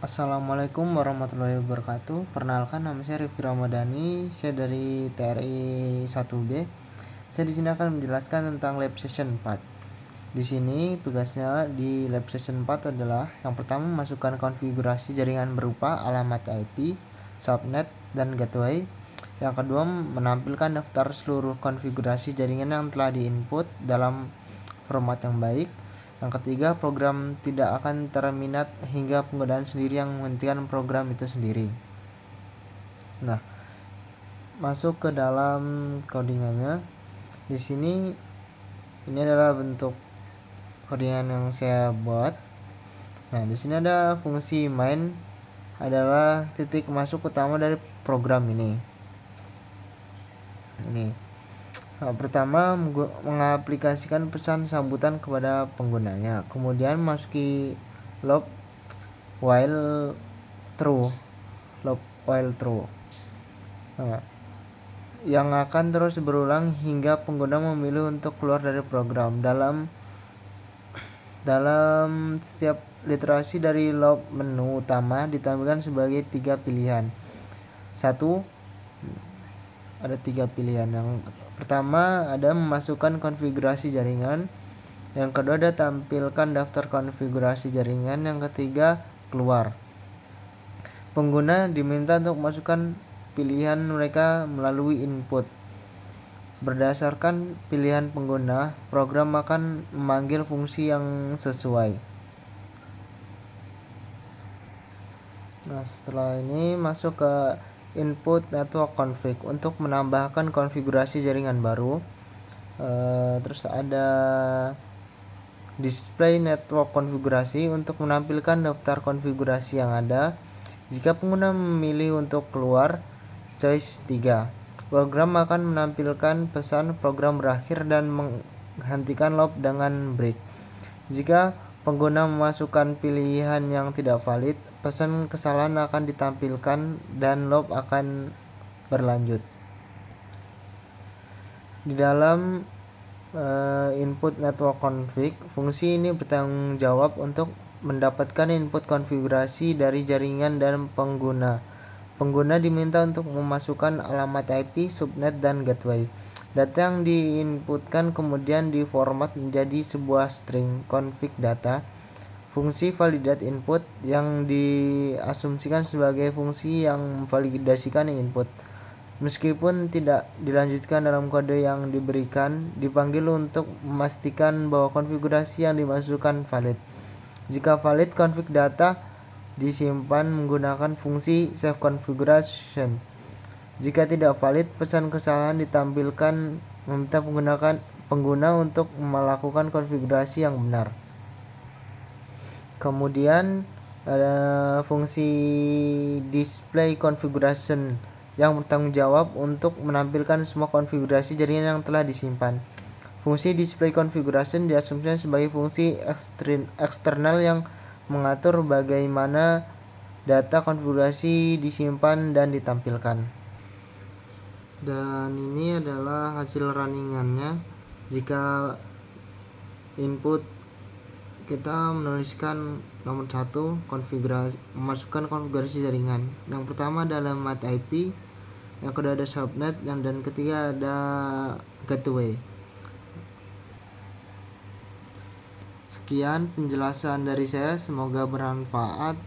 Assalamualaikum warahmatullahi wabarakatuh. Perkenalkan, nama saya Rifki Ramadhani. Saya dari TRI 1B. Saya di sini akan menjelaskan tentang lab session 4. Di sini tugasnya di lab session 4 adalah yang pertama, masukkan konfigurasi jaringan berupa alamat IP, subnet, dan gateway. Yang kedua, menampilkan daftar seluruh konfigurasi jaringan yang telah diinput dalam format yang baik. Yang ketiga, program tidak akan terminat hingga penggunaan sendiri yang menghentikan program itu sendiri. Nah, masuk ke dalam codingannya. Di sini ini adalah bentuk codingan yang saya buat. Nah, di sini ada fungsi main, adalah titik masuk utama dari program ini. Pertama, mengaplikasikan pesan sambutan kepada penggunanya. Kemudian masuki loop while true. Yang akan terus berulang hingga pengguna memilih untuk keluar dari program. Dalam setiap literasi dari loop menu utama ditampilkan sebagai 3 pilihan. Ada 3 pilihan. Yang pertama ada memasukkan konfigurasi jaringan. Yang kedua ada tampilkan daftar konfigurasi jaringan. Yang ketiga, keluar. Pengguna diminta untuk masukkan pilihan mereka melalui input. Berdasarkan pilihan pengguna, program akan memanggil fungsi yang sesuai. Nah, setelah ini masuk ke input network config untuk menambahkan konfigurasi jaringan baru. Terus ada display network konfigurasi untuk menampilkan daftar konfigurasi yang ada. Jika pengguna memilih untuk keluar, choice 3. Program akan menampilkan pesan program berakhir dan menghentikan loop dengan break. Jika pengguna memasukkan pilihan yang tidak valid, pesan kesalahan akan ditampilkan dan loop akan berlanjut. Di dalam input network config, fungsi ini bertanggung jawab untuk mendapatkan input konfigurasi dari jaringan dan pengguna. Pengguna diminta untuk memasukkan alamat IP, subnet, dan gateway. Data yang diinputkan kemudian diformat menjadi sebuah string config data. Fungsi validate input yang diasumsikan sebagai fungsi yang memvalidasikan input. Meskipun tidak dilanjutkan dalam kode yang diberikan, dipanggil untuk memastikan bahwa konfigurasi yang dimasukkan valid. Jika valid, config data disimpan menggunakan fungsi save configuration. Jika tidak valid, pesan kesalahan ditampilkan meminta pengguna untuk melakukan konfigurasi yang benar. Kemudian ada fungsi display configuration yang bertanggung jawab untuk menampilkan semua konfigurasi jaringan yang telah disimpan. Fungsi display configuration diasumsikan sebagai fungsi eksternal yang mengatur bagaimana data konfigurasi disimpan dan ditampilkan. Dan ini adalah hasil runningannya. Jika input kita menuliskan nomor 1, memasukkan konfigurasi jaringan. Yang pertama adalah alamat IP, yang kedua ada subnet, dan ketiga ada gateway. Sekian penjelasan dari saya, semoga bermanfaat.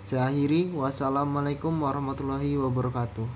Saya akhiri, wassalamualaikum warahmatullahi wabarakatuh.